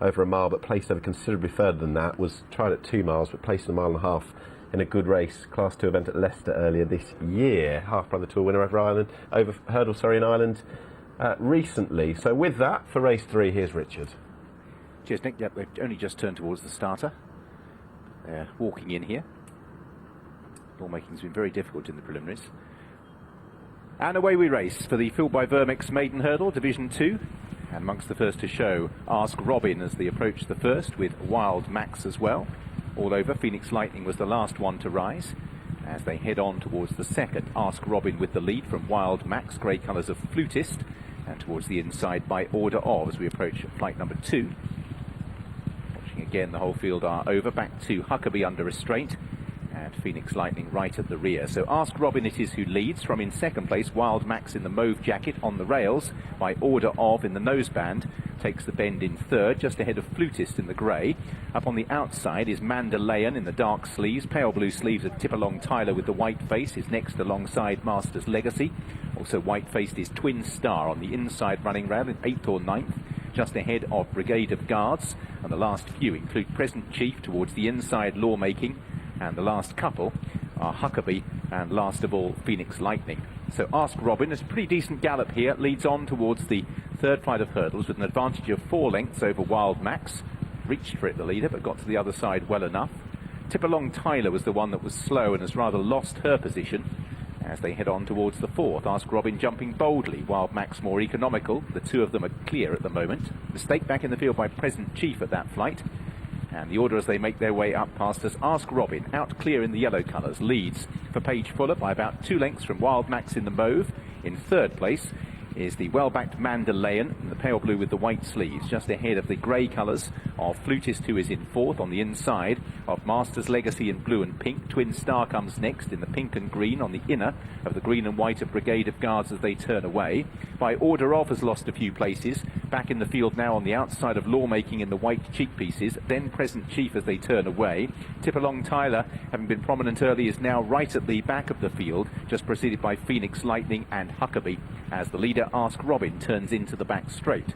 over a mile, but placed over considerably further than that. Was tried at 2 miles, but placed a mile and a half in a good race, Class 2 event at Leicester earlier this year. Half Brother Tour winner over hurdle in Ireland recently. So with that, for race 3, here's Richard. Cheers, Nick. Yep, they've only just turned towards the starter. They're walking in here. Lawmaking's been very difficult in the preliminaries. And away we race for the Fueled by Verm-X Maiden Hurdle, Division 2. And amongst the first to show, Ask Robin as they approach the first, with Wild Max as well. All over, Phoenix Lightning was the last one to rise. As they head on towards the second, Ask Robin with the lead from Wild Max, grey colours of Flutist. And towards the inside by order of, as we approach flight number 2. Watching again, the whole field are over, back to Huckabee under restraint. And Phoenix Lightning right at the rear. So Ask Robin it is who leads. From in second place, Wild Max in the mauve jacket on the rails. By order of in the noseband. Takes the bend in third, just ahead of Flutist in the grey. Up on the outside is Mandalayan in the dark sleeves. Pale blue sleeves of Tipalong Tyler with the white face is next alongside Master's Legacy. Also white-faced is Twin Star on the inside running rail in 8th or 9th. Just ahead of Brigade of Guards. And the last few include Present Chief towards the inside Lawmaking. And the last couple are Huckabee and last of all Phoenix Lightning. So Ask Robin is a pretty decent gallop here, leads on towards the third flight of hurdles with an advantage of 4 lengths over Wild Max. Reached for it, the leader, but got to the other side well enough. Tipalong Tyler was the one that was slow and has rather lost her position as they head on towards the fourth. Ask Robin jumping boldly, Wild Max more economical. The two of them are clear at the moment. Mistake back in the field by Present Chief at that flight. And the order as they make their way up past us, Ask Robin, out clear in the yellow colours, leads for Page Fuller by about 2 lengths from Wild Max in the mauve. In third place is the well-backed Mandalayan in the pale blue with the white sleeves, just ahead of the grey colours of Flutist, who is in fourth on the inside of Master's Legacy in blue and pink. Twin Star comes next in the pink and green on the inner of the green and white of Brigade of Guards as they turn away. By order of has lost a few places, back in the field now on the outside of Lawmaking in the white cheek pieces, then Present Chief as they turn away. Tipalong Tyler, having been prominent early, is now right at the back of the field, just preceded by Phoenix Lightning and Huckabee as the leader Ask Robin turns into the back straight.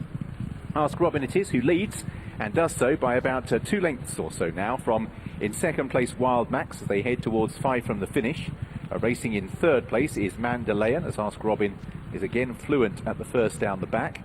Ask Robin it is who leads and does so by about 2 lengths or so now from in second place Wild Max as they head towards 5 from the finish. Racing in third place is Mandalayan as Ask Robin is again fluent at the first down the back.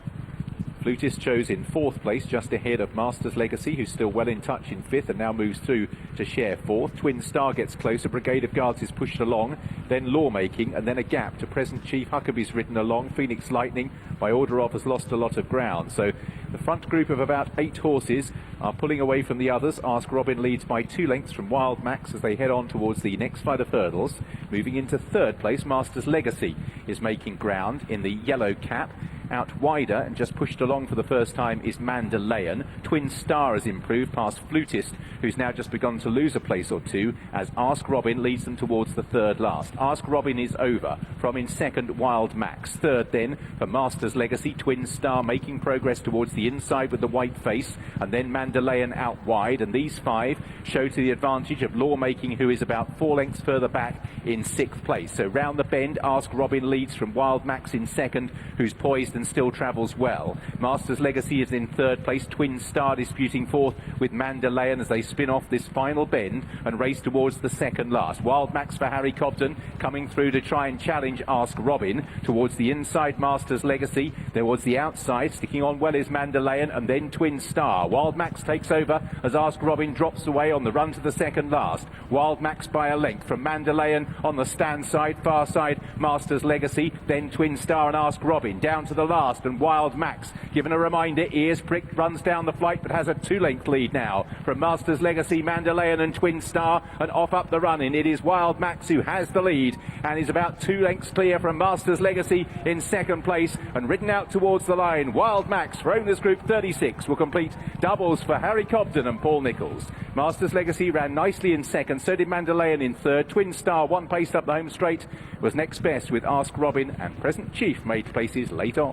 Flutist chose in fourth place, just ahead of Master's Legacy, who's still well in touch in fifth and now moves through to share fourth. Twin Star gets closer, Brigade of Guards is pushed along, then Lawmaking, and then a gap to Present Chief. Huckabee's ridden along. Phoenix Lightning, by order of, has lost a lot of ground. So the front group of about 8 horses are pulling away from the others. Ask Robin leads by 2 lengths from Wild Max as they head on towards the next flight of hurdles. Moving into third place, Master's Legacy is making ground in the yellow cap. Out wider and just pushed along for the first time is Mandalayan. Twin Star has improved past Flutist, who's now just begun to lose a place or two as Ask Robin leads them towards the third last. Ask Robin is over. From in second, Wild Max. Third then for Master's Legacy. Twin Star making progress towards the inside with the white face, and then Mandalayan out wide, and these 5 show to the advantage of Lawmaking, who is about 4 lengths further back in 6th place. So round the bend, Ask Robin leads from Wild Max in second, who's poised and still travels well. Master's Legacy is in third place. Twin Star disputing fourth with Mandalayan as they spin off this final bend and race towards the second last. Wild Max for Harry Cobden coming through to try and challenge Ask Robin towards the inside. Master's Legacy there was the outside, sticking on well is Mandalayan, and then Twin Star. Wild Max takes over as Ask Robin drops away on the run to the second last. Wild Max by a length from Mandalayan on the stand side, far side Master's Legacy, then Twin Star and Ask Robin down to the last, and Wild Max given a reminder, ears pricked, runs down the flight but has a 2-length lead now from Master's Legacy, Mandalayan and Twin Star, and off up the run-in. It is Wild Max who has the lead and is about 2 lengths clear from Master's Legacy in second place, and ridden out towards the line. Wild Max for Owners Group 36 will complete doubles for Harry Cobden and Paul Nicholls. Master's Legacy ran nicely in second, so did Mandalayan in third. Twin Star, 1 pace up the home straight, was next best with Ask Robin, and Present Chief made places late on.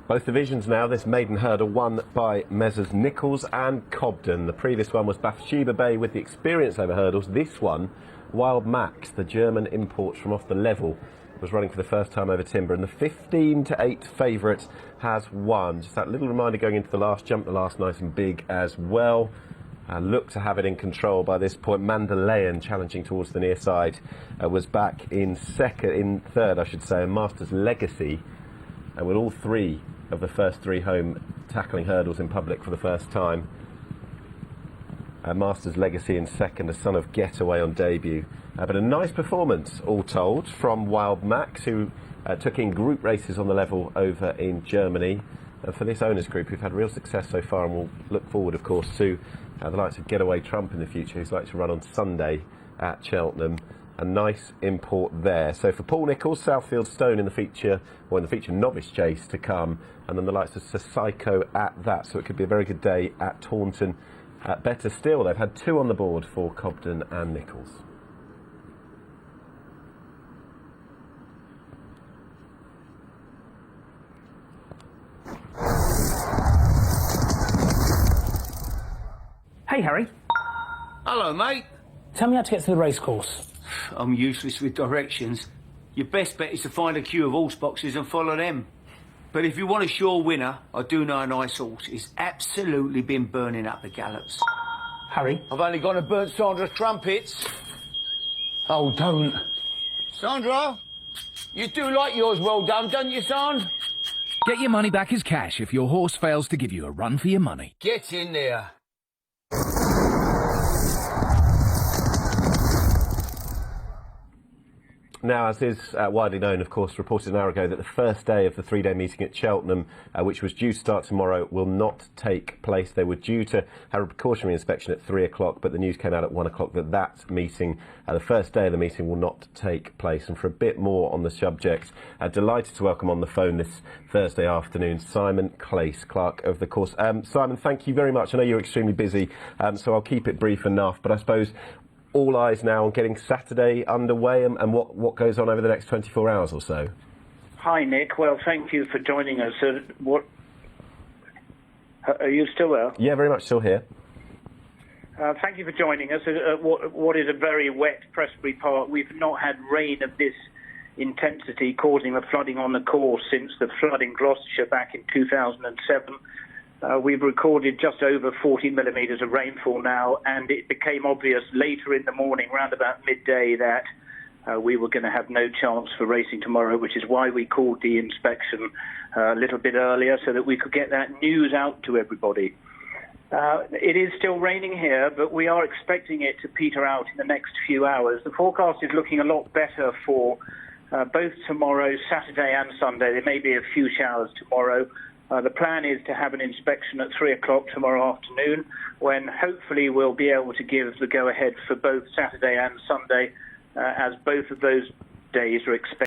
Both divisions now, this maiden hurdle won by Messrs Nicholls and Cobden. The previous one was Bathsheba Bay with the experience over hurdles. This one, Wild Max, the German import from off the level was running for the first time over timber, and the 15-8 favourite has won. Just that little reminder going into the last jump, the last nice and big as well. Looked to have it in control by this point. Mandalayan challenging towards the near side was back in third, I should say, and Masters Legacy, with all three of the first three home tackling hurdles in public for the first time. Masters Legacy in second, a son of Getaway on debut. But a nice performance, all told, from Wild Max, who took in group races on the level over in Germany. For this owners group, who've had real success so far, and we'll look forward, of course, to the likes of Getaway Trump in the future, who's like to run on Sunday at Cheltenham. A nice import there. So for Paul Nicholls, Southfield Stone in the feature novice chase to come, and then the likes of Psycho at that. So it could be a very good day at Taunton. Better still, they've had two on the board for Cobden and Nicholls. Hey, Harry. Hello, mate. Tell me how to get to the racecourse. I'm useless with directions. Your best bet is to find a queue of horse boxes and follow them. But if you want a sure winner, I do know a nice horse. It's absolutely been burning up the gallops. Harry? I've only gone and burnt Sandra's trumpets. Oh, don't. Sandra, you do like yours well done, don't you, son? Get your money back as cash if your horse fails to give you a run for your money. Get in there. Now, as is widely known, of course, reported an hour ago that the first day of the three-day meeting at Cheltenham, which was due to start tomorrow, will not take place. They were due to have a precautionary inspection at 3 o'clock, but the news came out at 1 o'clock that that meeting, the first day of the meeting, will not take place. And for a bit more on the subject, delighted to welcome on the phone this Thursday afternoon Simon Clace, clerk of the course. Simon, thank you very much. I know you're extremely busy, so I'll keep it brief enough, but I suppose all eyes now on getting Saturday underway and what goes on over the next 24 hours or so. Hi, Nick. Well, thank you for joining us. Are you still there? Yeah, very much still here. Thank you for joining us at what is a very wet Prestbury Park. We've not had rain of this intensity causing the flooding on the course since the flood in Gloucestershire back in 2007. We've recorded just over 40 millimetres of rainfall now, and it became obvious later in the morning, round about midday, that we were going to have no chance for racing tomorrow, which is why we called the inspection a little bit earlier so that we could get that news out to everybody. It is still raining here, but we are expecting it to peter out in the next few hours. The forecast is looking a lot better for both tomorrow, Saturday and Sunday. There may be a few showers tomorrow. The plan is to have an inspection at 3 o'clock tomorrow afternoon, when hopefully we'll be able to give the go-ahead for both Saturday and Sunday, as both of those days are expected